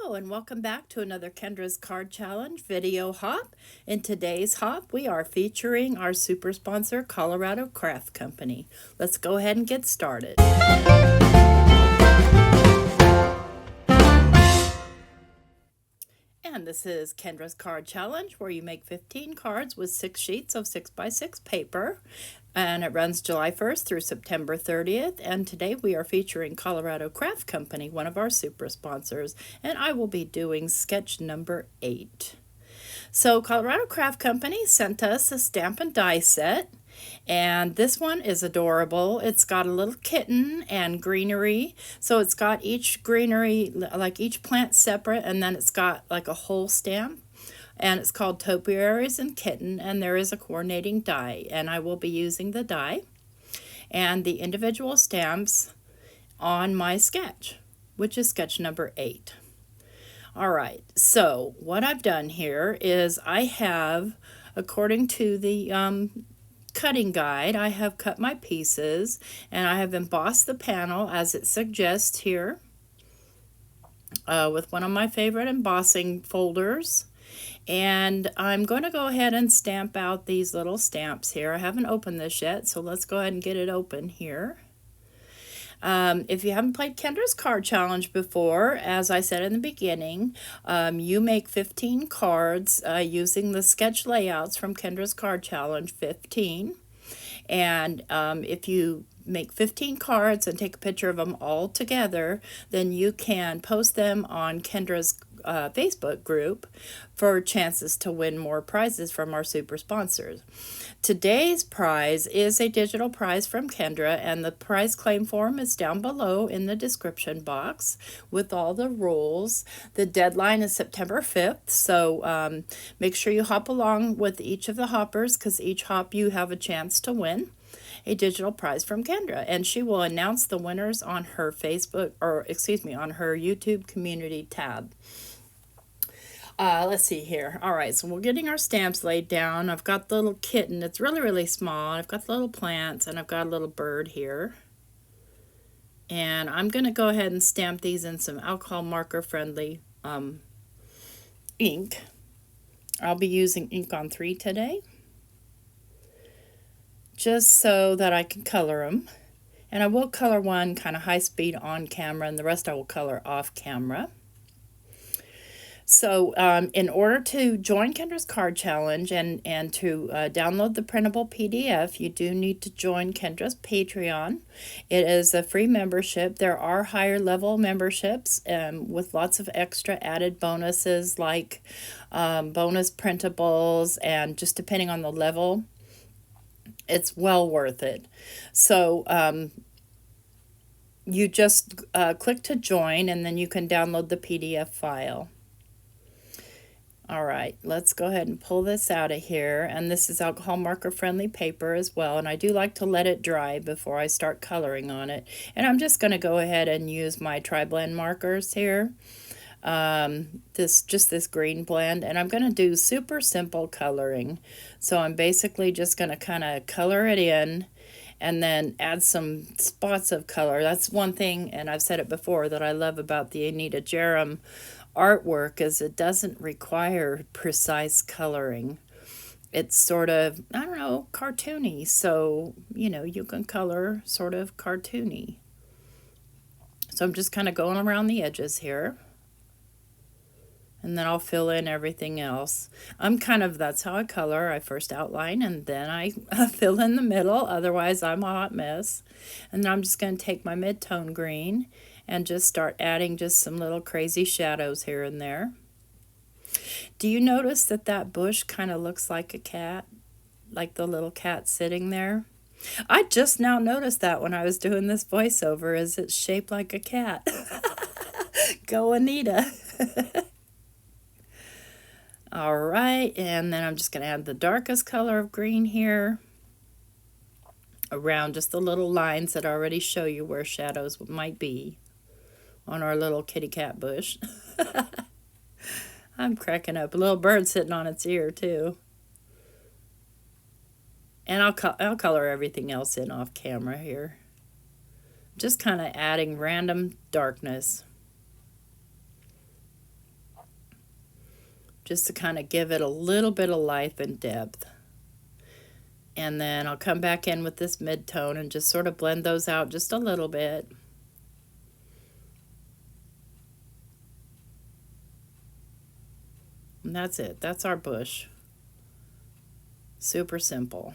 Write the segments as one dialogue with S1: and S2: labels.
S1: Hello and welcome back to another Kendra's Card Challenge video hop. In today's hop, we are featuring our super sponsor, Colorado Craft Company. Let's go ahead and get started. And this is Kendra's Card Challenge, where you make 15 cards with 6 sheets of 6x6 paper. And it runs July 1st through September 30th. And today we are featuring Colorado Craft Company, one of our super sponsors. And I will be doing sketch number 8. So Colorado Craft Company sent us a stamp and die set. And this one is adorable. It's got a little kitten and greenery. So it's got each greenery, like each plant separate, and then it's got like a whole stamp. And it's called Topiaries and Kitten, and there is a coordinating die. And I will be using the die and the individual stamps on my sketch, which is sketch number 8. All right, so what I've done here is I have, according to the cutting guide, I have cut my pieces and I have embossed the panel as it suggests here with one of my favorite embossing folders. And I'm going to go ahead and stamp out these little stamps here. I haven't opened this yet, so let's go ahead and get it open here. If you haven't played Kendra's Card Challenge before, as I said in the beginning, you make 15 cards using the sketch layouts from Kendra's Card Challenge 15. And if you make 15 cards and take a picture of them all together, then you can post them on Kendra's Facebook group for chances to win more prizes from our super sponsors. Today's prize is a digital prize from Kendra, and the prize claim form is down below in the description box with all the rules. The deadline is September 5th, so make sure you hop along with each of the hoppers, because each hop you have a chance to win a digital prize from Kendra, and she will announce the winners on her Facebook, or excuse me, on her YouTube community tab. Let's see here. All right, so we're getting our stamps laid down. I've got the little kitten. It's really, really small. I've got the little plants, and I've got a little bird here. And I'm going to go ahead and stamp these in some alcohol marker friendly ink. I'll be using ink on 3 today, just so that I can color them. And I will color one kind of high speed on camera, and the rest I will color off camera. So in order to join Kendra's Card Challenge and to download the printable PDF, you do need to join Kendra's Patreon. It is a free membership. There are higher level memberships with lots of extra added bonuses, like bonus printables, and just depending on the level, it's well worth it. So you just click to join, and then you can download the PDF file. All right, let's go ahead and pull this out of here. And this is alcohol marker friendly paper as well. And I do like to let it dry before I start coloring on it. And I'm just going to go ahead and use my tri-blend markers here. This green blend. And I'm going to do super simple coloring. So I'm basically just going to kind of color it in and then add some spots of color. That's one thing, and I've said it before, that I love about the Anita Jerem artwork is it doesn't require precise coloring. It's sort of, I don't know, cartoony. So, you know, you can color sort of cartoony. So I'm just kind of going around the edges here. And then I'll fill in everything else. That's how I color. I first outline and then I fill in the middle. Otherwise, I'm a hot mess. And then I'm just going to take my mid-tone green and just start adding just some little crazy shadows here and there. Do you notice that that bush kind of looks like a cat? Like the little cat sitting there? I just now noticed that when I was doing this voiceover, is it's shaped like a cat. Go Anita. All right, and then I'm just going to add the darkest color of green here around just the little lines that already show you where shadows might be on our little kitty cat bush. I'm cracking up. A little bird sitting on its ear too. And I'll color everything else in off camera here. Just kind of adding random darkness. just to kind of give it a little bit of life and depth. And then I'll come back in with this mid-tone and just sort of blend those out just a little bit. And that's it. That's our bush. Super simple.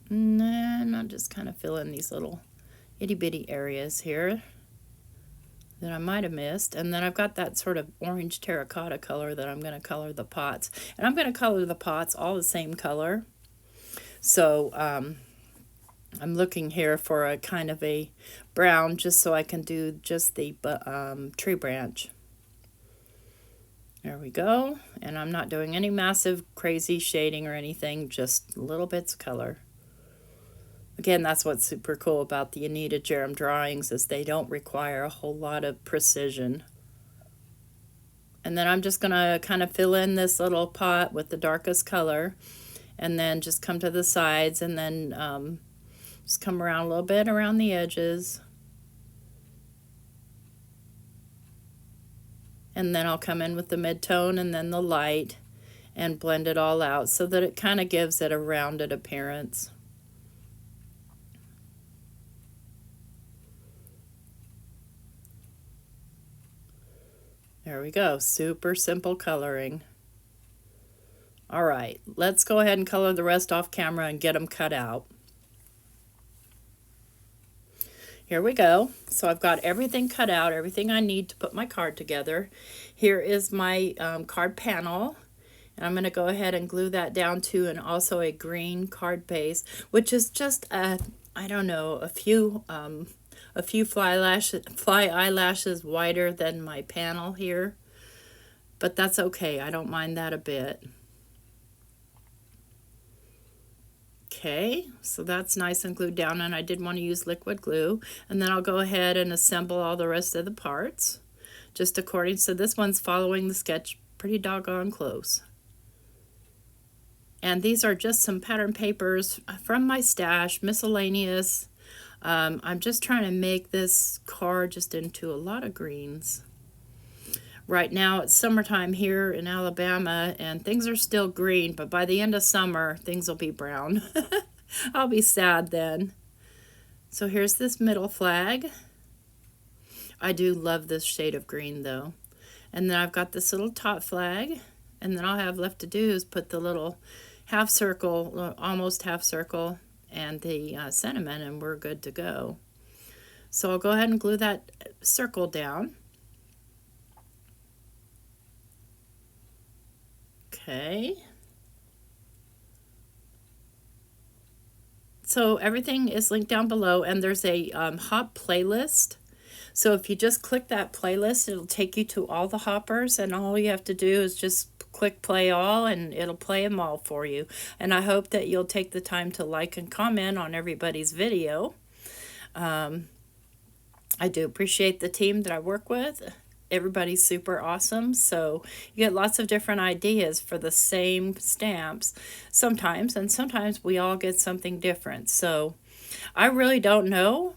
S1: And then I'll just kind of fill in these little itty-bitty areas here that I might have missed. And then I've got that sort of orange terracotta color that I'm going to color the pots. And I'm going to color the pots all the same color. So I'm looking here for a kind of a brown just so I can do just the tree branch. There we go. And I'm not doing any massive crazy shading or anything, just little bits of color. Again, that's what's super cool about the Anita Jerem drawings, is they don't require a whole lot of precision. And then I'm just going to kind of fill in this little pot with the darkest color, and then just come to the sides, and then just come around a little bit around the edges. And then I'll come in with the mid-tone and then the light and blend it all out so that it kind of gives it a rounded appearance. There we go, super simple coloring. All right, let's go ahead and color the rest off camera and get them cut out. Here we go. So I've got everything cut out, everything I need to put my card together. Here is my card panel, and I'm going to go ahead and glue that down to and also a green card base, which is just I don't know, a few fly eyelashes wider than my panel here, but that's okay. I don't mind that a bit. Okay, so that's nice and glued down, and I did want to use liquid glue. And then I'll go ahead and assemble all the rest of the parts, just according, so this one's following the sketch pretty doggone close. And these are just some pattern papers from my stash, miscellaneous. I'm just trying to make this card just into a lot of greens. Right now it's summertime here in Alabama, and things are still green, but by the end of summer, things will be brown. I'll be sad then. So here's this middle flag. I do love this shade of green though. And then I've got this little top flag, and then all I have left to do is put the little half circle, almost half circle, and the sentiment, and we're good to go. So I'll go ahead and glue that circle down. Okay. So everything is linked down below, and there's a hop playlist. So if you just click that playlist, it'll take you to all the hoppers, and all you have to do is just click play all, and it'll play them all for you. And I hope that you'll take the time to like and comment on everybody's video. I do appreciate the team that I work with. Everybody's super awesome, so you get lots of different ideas for the same stamps sometimes, and sometimes we all get something different. So I really don't know.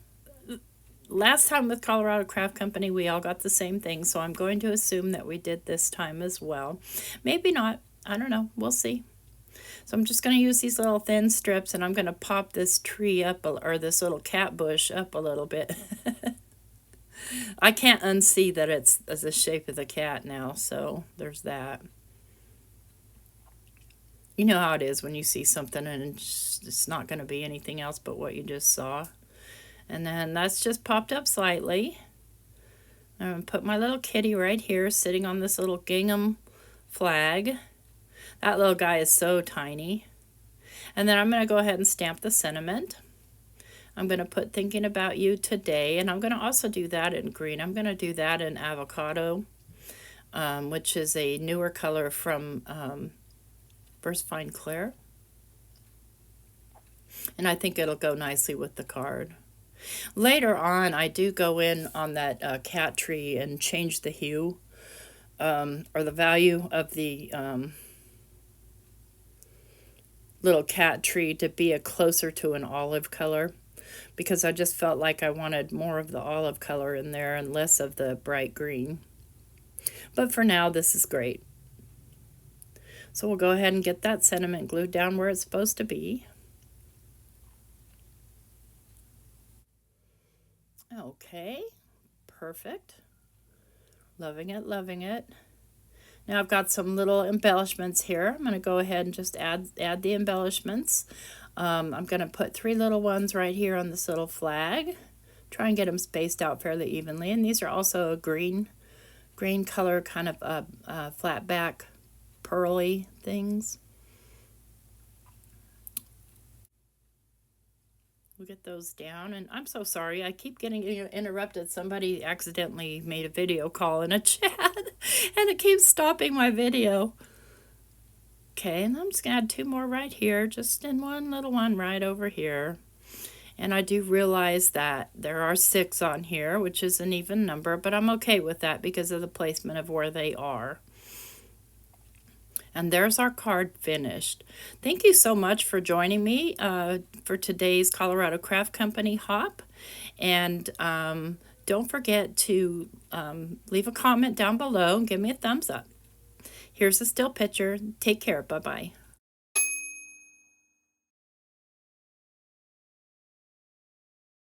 S1: Last time with Colorado Craft Company, we all got the same thing, so I'm going to assume that we did this time as well. Maybe not. I don't know. We'll see. So I'm just going to use these little thin strips, and I'm going to pop this tree up, or this little cat bush up a little bit. I can't unsee that it's the shape of the cat now, so there's that. You know how it is when you see something and it's not going to be anything else but what you just saw. And then that's just popped up slightly. I'm going to put my little kitty right here sitting on this little gingham flag. That little guy is so tiny. And then I'm going to go ahead and stamp the sentiment. I'm going to put thinking about you today, and I'm going to also do that in green. I'm going to do that in avocado, which is a newer color from Burst Fine Claire. And I think it'll go nicely with the card. Later on, I do go in on that cat tree and change the hue or the value of the little cat tree to be closer to an olive color, because I just felt like I wanted more of the olive color in there and less of the bright green. But for now, this is great. So we'll go ahead and get that sentiment glued down where it's supposed to be. Okay, perfect. Loving it, loving it. Now I've got some little embellishments here. I'm going to go ahead and just add the embellishments. I'm going to put 3 little ones right here on this little flag. Try and get them spaced out fairly evenly. And these are also a green color, kind of flat back pearly things. We'll get those down. And I'm so sorry, I keep getting interrupted. Somebody accidentally made a video call in a chat and it keeps stopping my video. Okay, and I'm just gonna add 2 more right here, just in one little one right over here. And I do realize that there are 6 on here, which is an even number, but I'm okay with that because of the placement of where they are. And there's our card finished. Thank you so much for joining me for today's Colorado Craft Company hop. And don't forget to leave a comment down below and give me a thumbs up. Here's a still picture. Take care. Bye-bye.